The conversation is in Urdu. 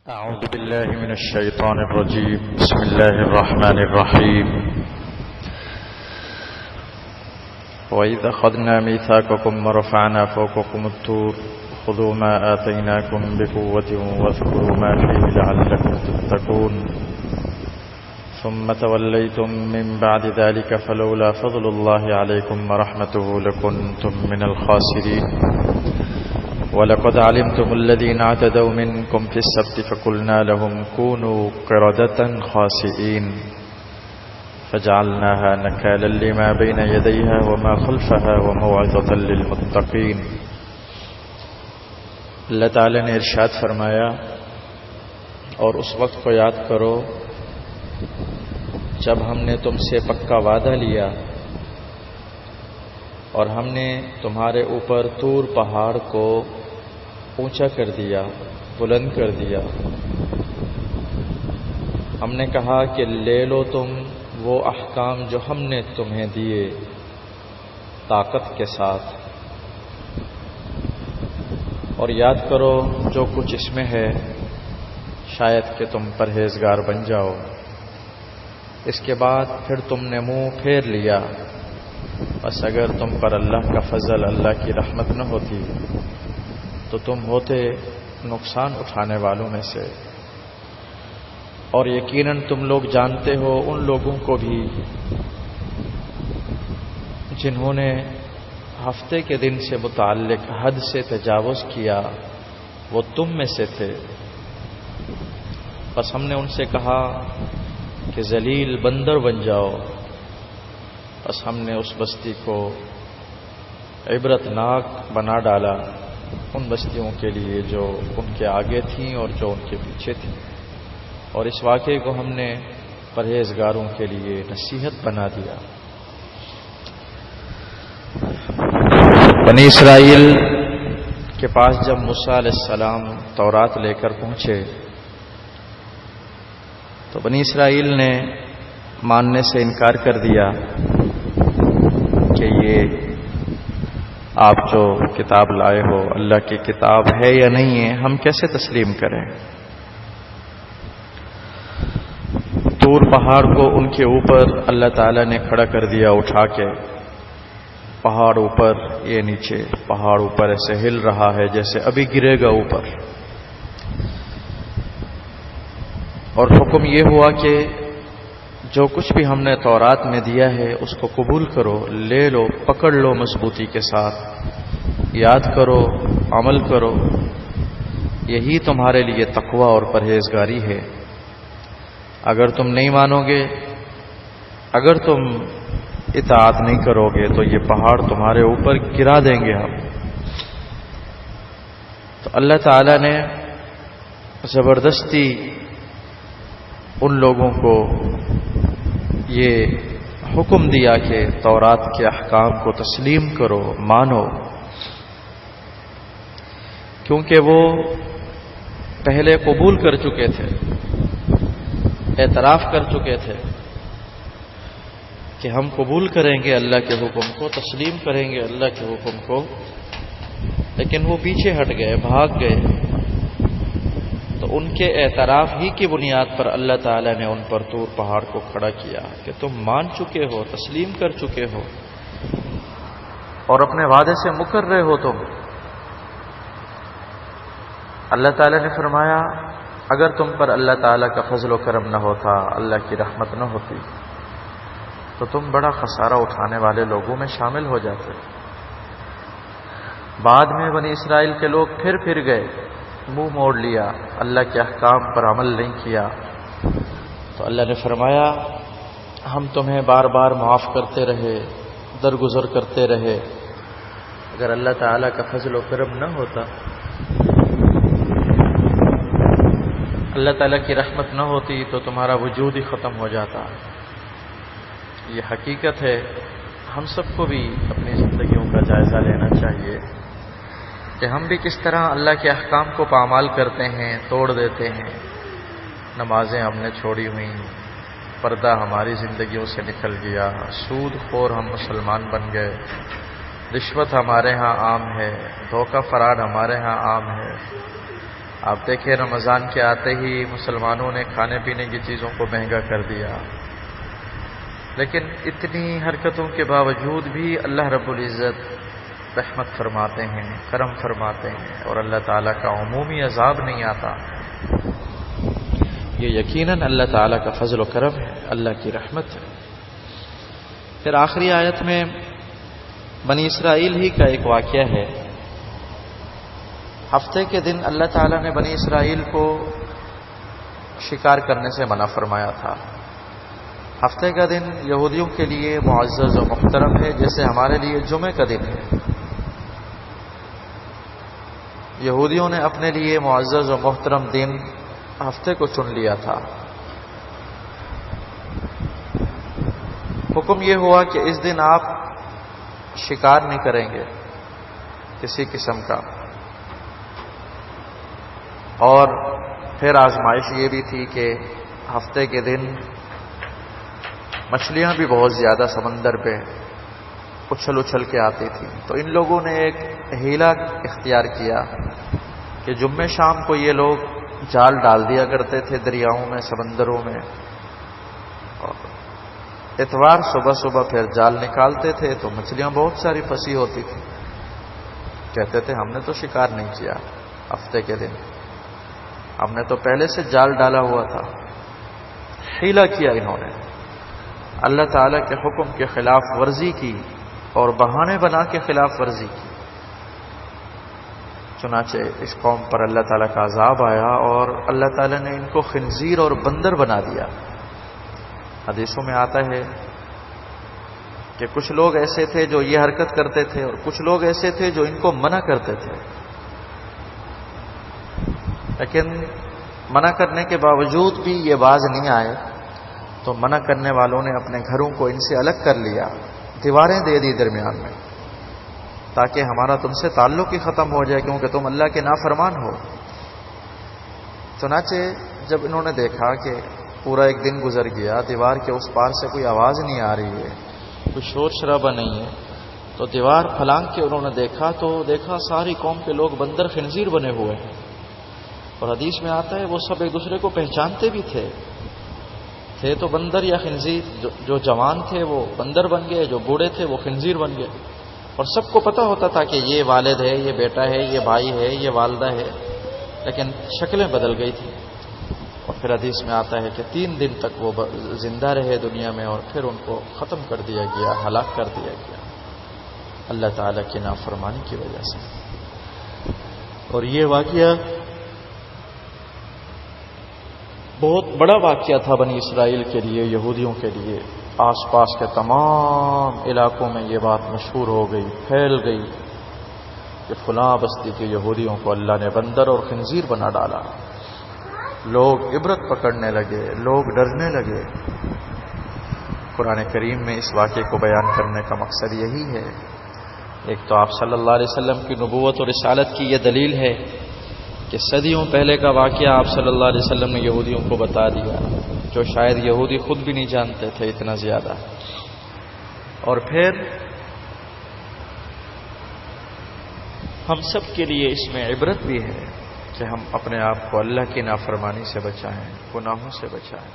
أعوذ بالله من الشيطان الرجيم. بسم الله الرحمن الرحيم. وإذ أخذنا ميثاقكم ورفعنا فوقكم الطور خذوا ما آتيناكم بقوة واذكروا ما فيه لعلكم تتقون ثم توليتم من بعد ذلك فلولا فضل الله عليكم ورحمته لكنتم من الخاسرين وَلَقَدْ عَلِمْتُمُ الَّذِينَ اعْتَدَوْا مِنْكُمْ فِي السَّبْتِ فَقُلْنَا لَهُمْ كُونُوا قِرَدَةً خَاسِئِينَ فَجَعَلْنَاهَا نَكَالًا لِمَا بَيْنَ يَدَيْهَا وَمَا خَلْفَهَا وَمَوْعِظَةً لِلْمُتَّقِينَ. اللہ تعالی نے ارشاد فرمایا، اور اس وقت کو یاد کرو جب ہم نے تم سے پکا وعدہ لیا اور ہم نے تمہارے اوپر طور پہاڑ کو اونچا کر دیا، بلند کر دیا. ہم نے کہا کہ لے لو تم وہ احکام جو ہم نے تمہیں دیے طاقت کے ساتھ، اور یاد کرو جو کچھ اس میں ہے، شاید کہ تم پرہیزگار بن جاؤ. اس کے بعد پھر تم نے منہ پھیر لیا. بس اگر تم پر اللہ کا فضل، اللہ کی رحمت نہ ہوتی تو تم ہوتے نقصان اٹھانے والوں میں سے. اور یقیناً تم لوگ جانتے ہو ان لوگوں کو بھی جنہوں نے ہفتے کے دن سے متعلق حد سے تجاوز کیا، وہ تم میں سے تھے. بس ہم نے ان سے کہا کہ ذلیل بندر بن جاؤ. بس ہم نے اس بستی کو عبرت ناک بنا ڈالا ان بستیوں کے لیے جو ان کے آگے تھیں اور جو ان کے پیچھے تھیں، اور اس واقعے کو ہم نے پرہیزگاروں کے لیے نصیحت بنا دیا. بنی اسرائیل کے پاس جب موسیٰ علیہ السلام تورات لے کر پہنچے تو بنی اسرائیل نے ماننے سے انکار کر دیا کہ یہ آپ جو کتاب لائے ہو اللہ کی کتاب ہے یا نہیں ہے، ہم کیسے تسلیم کریں. طور پہاڑ کو ان کے اوپر اللہ تعالی نے کھڑا کر دیا اٹھا کے. پہاڑ اوپر، یہ نیچے. پہاڑ اوپر ایسے ہل رہا ہے جیسے ابھی گرے گا اوپر. اور حکم یہ ہوا کہ جو کچھ بھی ہم نے تورات میں دیا ہے اس کو قبول کرو، لے لو، پکڑ لو مضبوطی کے ساتھ، یاد کرو، عمل کرو. یہی تمہارے لیے تقوی اور پرہیزگاری ہے. اگر تم نہیں مانو گے، اگر تم اطاعت نہیں کرو گے تو یہ پہاڑ تمہارے اوپر گرا دیں گے ہم. تو اللہ تعالی نے زبردستی ان لوگوں کو یہ حکم دیا کہ تورات کے احکام کو تسلیم کرو، مانو، کیونکہ وہ پہلے قبول کر چکے تھے، اعتراف کر چکے تھے کہ ہم قبول کریں گے اللہ کے حکم کو، تسلیم کریں گے اللہ کے حکم کو. لیکن وہ پیچھے ہٹ گئے، بھاگ گئے. تو ان کے اعتراف ہی کی بنیاد پر اللہ تعالی نے ان پر طور پہاڑ کو کھڑا کیا کہ تم مان چکے ہو، تسلیم کر چکے ہو اور اپنے وعدے سے مکر رہے ہو تم. اللہ تعالی نے فرمایا اگر تم پر اللہ تعالی کا فضل و کرم نہ ہوتا، اللہ کی رحمت نہ ہوتی تو تم بڑا خسارہ اٹھانے والے لوگوں میں شامل ہو جاتے. بعد میں بنی اسرائیل کے لوگ پھر گئے، منہ موڑ لیا، اللہ کے احکام پر عمل نہیں کیا. تو اللہ نے فرمایا ہم تمہیں بار بار معاف کرتے رہے، درگزر کرتے رہے. اگر اللہ تعالیٰ کا فضل و کرم نہ ہوتا، اللہ تعالیٰ کی رحمت نہ ہوتی تو تمہارا وجود ہی ختم ہو جاتا. یہ حقیقت ہے. ہم سب کو بھی اپنی زندگیوں کا جائزہ لینا چاہیے کہ ہم بھی کس طرح اللہ کے احکام کو پامال کرتے ہیں، توڑ دیتے ہیں. نمازیں ہم نے چھوڑی ہوئیں، پردہ ہماری زندگیوں سے نکل گیا، سود خور ہم مسلمان بن گئے، رشوت ہمارے ہاں عام ہے، دھوکہ فراڈ ہمارے ہاں عام ہے. آپ دیکھیں رمضان کے آتے ہی مسلمانوں نے کھانے پینے کی چیزوں کو مہنگا کر دیا، لیکن اتنی حرکتوں کے باوجود بھی اللہ رب العزت رحمت فرماتے ہیں، کرم فرماتے ہیں، اور اللہ تعالیٰ کا عمومی عذاب نہیں آتا۔ یہ یقیناً اللہ تعالیٰ کا فضل و کرم ہے، اللہ کی رحمت ہے۔ پھر آخری آیت میں بنی اسرائیل ہی کا ایک واقعہ ہے۔ ہفتے کے دن اللہ تعالیٰ نے بنی اسرائیل کو شکار کرنے سے منع فرمایا تھا۔ ہفتے کا دن یہودیوں کے لیے معزز و محترم ہے، جیسے ہمارے لیے جمعے کا دن ہے۔ یہودیوں نے اپنے لیے معزز و محترم دن ہفتے کو چن لیا تھا۔ حکم یہ ہوا کہ اس دن آپ شکار نہیں کریں گے کسی قسم کا، اور پھر آزمائش یہ بھی تھی کہ ہفتے کے دن مچھلیاں بھی بہت زیادہ سمندر پہ اچھل اچھل کے آتی تھیں، تو ان لوگوں نے ایک ہیلا اختیار کیا کہ جمعے شام کو یہ لوگ جال ڈال دیا کرتے تھے دریاؤں میں، سمندروں میں، اور اتوار صبح صبح پھر جال نکالتے تھے تو مچھلیاں بہت ساری پھنسی ہوتی تھی۔ کہتے تھے ہم نے تو شکار نہیں کیا ہفتے کے دن، ہم نے تو پہلے سے جال ڈالا ہوا تھا۔ حیلہ کیا انہوں نے، اللہ تعالیٰ کے حکم کے خلاف ورزی کی اور بہانے بنا کے خلاف ورزی کی۔ چنانچہ اس قوم پر اللہ تعالیٰ کا عذاب آیا اور اللہ تعالیٰ نے ان کو خنزیر اور بندر بنا دیا۔ حدیثوں میں آتا ہے کہ کچھ لوگ ایسے تھے جو یہ حرکت کرتے تھے اور کچھ لوگ ایسے تھے جو ان کو منع کرتے تھے، لیکن منع کرنے کے باوجود بھی یہ باز نہیں آئے، تو منع کرنے والوں نے اپنے گھروں کو ان سے الگ کر لیا، دیواریں دے دی درمیان میں، تاکہ ہمارا تم سے تعلق ہی ختم ہو جائے، کیونکہ تم اللہ کے نافرمان ہو۔ چنانچہ جب انہوں نے دیکھا کہ پورا ایک دن گزر گیا، دیوار کے اس پار سے کوئی آواز نہیں آ رہی ہے، کوئی شور شرابہ نہیں ہے، تو دیوار پھلانگ کے انہوں نے دیکھا تو دیکھا ساری قوم کے لوگ بندر خنزیر بنے ہوئے ہیں، اور حدیث میں آتا ہے وہ سب ایک دوسرے کو پہچانتے بھی تھے تو بندر یا خنزیر، جو جوان تھے وہ بندر بن گئے، جو بوڑھے تھے وہ خنزیر بن گئے، اور سب کو پتا ہوتا تھا کہ یہ والد ہے، یہ بیٹا ہے، یہ بھائی ہے، یہ والدہ ہے، لیکن شکلیں بدل گئی تھیں۔ اور پھر حدیث میں آتا ہے کہ 3 دن تک وہ زندہ رہے دنیا میں، اور پھر ان کو ختم کر دیا گیا، ہلاک کر دیا گیا اللہ تعالیٰ کی نافرمانی کی وجہ سے۔ اور یہ واقعہ بہت بڑا واقعہ تھا بنی اسرائیل کے لیے، یہودیوں کے لیے۔ آس پاس کے تمام علاقوں میں یہ بات مشہور ہو گئی، پھیل گئی کہ فلاں بستی کے یہودیوں کو اللہ نے بندر اور خنزیر بنا ڈالا۔ لوگ عبرت پکڑنے لگے، لوگ ڈرنے لگے۔ قرآن کریم میں اس واقعے کو بیان کرنے کا مقصد یہی ہے۔ ایک تو آپ صلی اللہ علیہ وسلم کی نبوت اور رسالت کی یہ دلیل ہے کہ صدیوں پہلے کا واقعہ آپ صلی اللہ علیہ وسلم نے یہودیوں کو بتا دیا، جو شاید یہودی خود بھی نہیں جانتے تھے اتنا زیادہ۔ اور پھر ہم سب کے لیے اس میں عبرت بھی ہے کہ ہم اپنے آپ کو اللہ کی نافرمانی سے بچائیں، گناہوں سے بچائیں۔